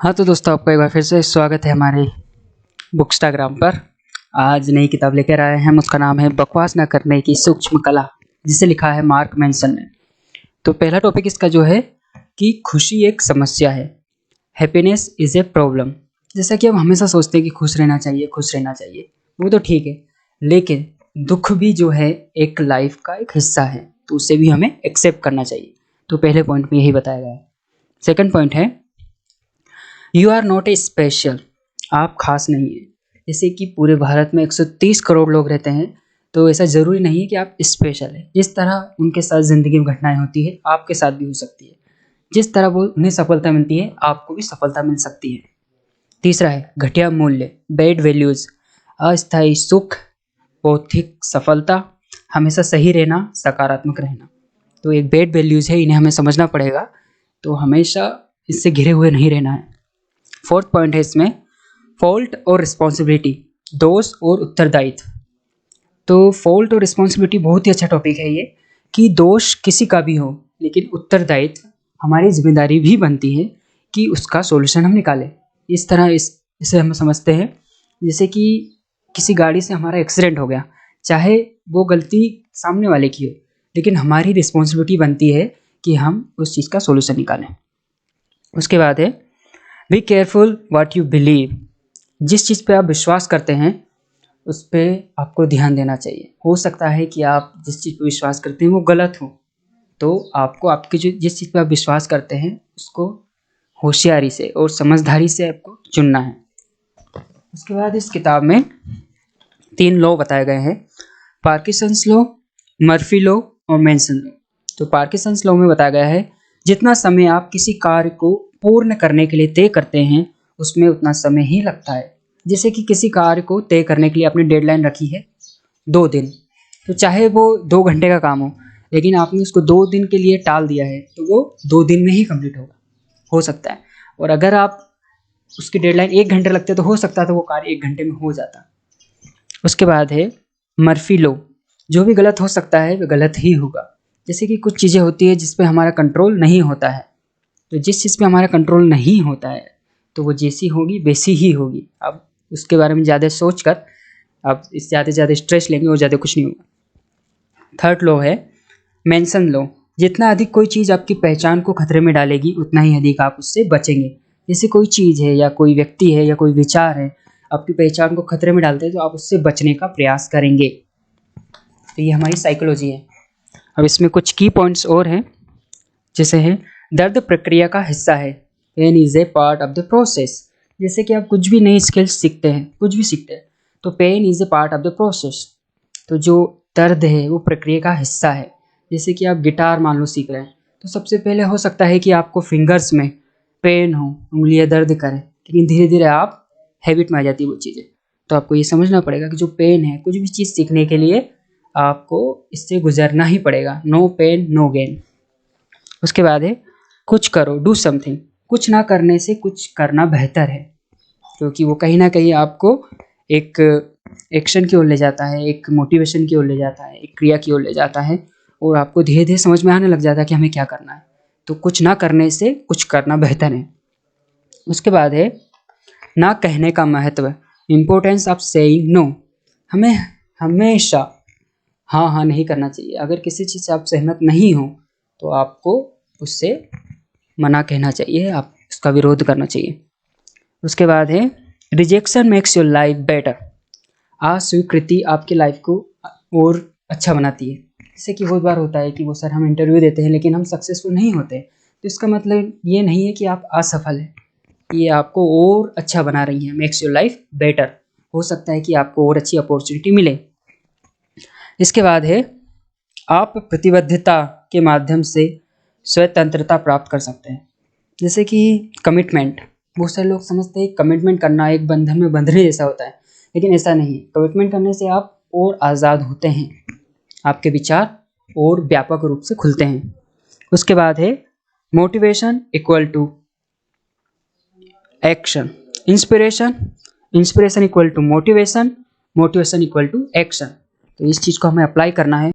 हाँ तो दोस्तों, आपका एक बार फिर से स्वागत है हमारे बुकस्टाग्राम पर। आज नई किताब लेकर आए हैं हम। उसका नाम है बकवास न करने की सूक्ष्म कला, जिसे लिखा है मार्क मैनसन ने। तो पहला टॉपिक इसका जो है कि खुशी एक समस्या है, हैप्पीनेस इज़ ए प्रॉब्लम। जैसा कि हम हमेशा सोचते हैं कि खुश रहना चाहिए, खुश रहना चाहिए, वो तो ठीक है, लेकिन दुख भी जो है एक लाइफ का एक हिस्सा है, तो उसे भी हमें एक्सेप्ट करना चाहिए। तो पहले पॉइंट में यही बताया गया है। सेकंड पॉइंट है you are not a special, आप खास नहीं हैं। जैसे कि पूरे भारत में 130 करोड़ लोग रहते हैं, तो ऐसा ज़रूरी नहीं है कि आप स्पेशल हैं। जिस तरह उनके साथ ज़िंदगी में घटनाएं होती है, आपके साथ भी हो सकती है। जिस तरह वो उन्हें सफलता मिलती है, आपको भी सफलता मिल सकती है। तीसरा है घटिया मूल्य, बैड वैल्यूज़, अस्थायी सुख, भौतिक सफलता, हमेशा सही रहना, सकारात्मक रहना। तो एक बैड वैल्यूज़ है, इन्हें हमें समझना पड़ेगा। तो हमेशा इससे घिरे हुए नहीं रहना है। फोर्थ पॉइंट है इसमें फॉल्ट और रिस्पॉन्सिबिलिटी, दोष और उत्तरदायित्व। तो फॉल्ट और रिस्पॉन्सिबिलिटी बहुत ही अच्छा टॉपिक है ये, कि दोष किसी का भी हो, लेकिन उत्तरदायित्व हमारी जिम्मेदारी भी बनती है कि उसका सॉल्यूशन हम निकालें। इस तरह इसे हम समझते हैं जैसे कि किसी गाड़ी से हमारा एक्सीडेंट हो गया, चाहे वो गलती सामने वाले की हो, लेकिन हमारी रिस्पॉन्सिबिलिटी बनती है कि हम उस चीज़ का सॉल्यूशन निकालें। उसके बाद है be careful what you believe, जिस चीज़ पे आप विश्वास करते हैं उस पर आपको ध्यान देना चाहिए। हो सकता है कि आप जिस चीज़ पे विश्वास करते हैं वो गलत हो, तो आपको आपकी जिस चीज़ पे आप विश्वास करते हैं उसको होशियारी से और समझदारी से आपको चुनना है। उसके बाद इस किताब में 3 लॉ बताए गए हैं, पार्किंसंस लॉ, मर्फी लॉ और मैनसन लॉ। तो पार्किंसंस लॉ में बताया गया है जितना समय आप किसी कार्य को पूर्ण करने के लिए तय करते हैं उसमें उतना समय ही लगता है। जैसे कि किसी कार्य को तय करने के लिए आपने डेडलाइन रखी है 2 दिन, तो चाहे वो 2 घंटे का काम हो, लेकिन आपने उसको 2 दिन के लिए टाल दिया है, तो वो 2 दिन में ही कंप्लीट होगा, हो सकता है। और अगर आप उसकी डेडलाइन 1 घंटे लगते तो हो सकता है तो वो कार्य 1 घंटे में हो जाता। उसके बाद है मर्फी लॉ, जो भी गलत हो सकता है वो गलत ही होगा। जैसे कि कुछ चीज़ें होती है जिस पे हमारा कंट्रोल नहीं होता है, तो जिस चीज़ पे हमारा कंट्रोल नहीं होता है तो वो जैसी होगी वैसी ही होगी। अब उसके बारे में ज़्यादा सोच कर आप इस ज़्यादा स्ट्रेस लेंगे और ज़्यादा कुछ नहीं होगा। थर्ड लॉ है मेंशन लॉ, जितना अधिक कोई चीज़ आपकी पहचान को खतरे में डालेगी उतना ही अधिक आप उससे बचेंगे। जैसे कोई चीज़ है या कोई व्यक्ति है या कोई विचार है आपकी पहचान को खतरे में डालते हैं, तो आप उससे बचने का प्रयास करेंगे। तो ये हमारी साइकोलॉजी है। अब इसमें कुछ की पॉइंट्स और हैं, जैसे है दर्द प्रक्रिया का हिस्सा है, pain is a part of the process. जैसे कि आप कुछ भी नई स्किल्स सीखते हैं, कुछ भी सीखते हैं, तो pain is a part of the process. तो जो दर्द है वो प्रक्रिया का हिस्सा है। जैसे कि आप गिटार मान लो सीख रहे हैं, तो सबसे पहले हो सकता है कि आपको फिंगर्स में पेन हो, उंगलियां दर्द करें, लेकिन धीरे धीरे आप हैबिट में आ जाती है वो चीज़ें। तो आपको ये समझना पड़ेगा कि जो पेन है, कुछ भी चीज़ सीखने के लिए आपको इससे गुजरना ही पड़ेगा। No pain no gain. उसके बाद है कुछ करो, डू समथिंग। कुछ ना करने से कुछ करना बेहतर है, क्योंकि वो कहीं ना कहीं आपको एक एक्शन की ओर ले जाता है, एक मोटिवेशन की ओर ले जाता है, एक क्रिया की ओर ले जाता है, और आपको धीरे धीरे समझ में आने लग जाता है कि हमें क्या करना है। तो कुछ ना करने से कुछ करना बेहतर है। उसके बाद है ना कहने का महत्व, इम्पोर्टेंस ऑफ सेइंग नो। हमें हमेशा हाँ हाँ नहीं करना चाहिए। अगर किसी चीज़ से आप सहमत नहीं हो तो आपको उससे मना कहना चाहिए, आप उसका विरोध करना चाहिए। उसके बाद है rejection makes your life better. अस्वीकृति आपकी लाइफ को और अच्छा बनाती है। जैसे कि बहुत बार होता है कि वो सर हम इंटरव्यू देते हैं लेकिन हम सक्सेसफुल नहीं होते, तो इसका मतलब ये नहीं है कि आप असफल हैं, ये आपको और अच्छा बना रही है। मेक्स योर लाइफ बेटर, हो सकता है कि आपको और अच्छी अपॉर्चुनिटी मिले। इसके बाद है आप प्रतिबद्धता के माध्यम से स्वतंत्रता प्राप्त कर सकते हैं। जैसे कि कमिटमेंट, बहुत सारे लोग समझते हैं कमिटमेंट करना एक बंधन में बंधने जैसा होता है, लेकिन ऐसा नहीं है। कमिटमेंट करने से आप और आज़ाद होते हैं, आपके विचार और व्यापक रूप से खुलते हैं। उसके बाद है motivation equal to action, inspiration, inspiration equal to motivation, motivation equal to action. तो इस चीज़ को हमें अप्लाई करना है।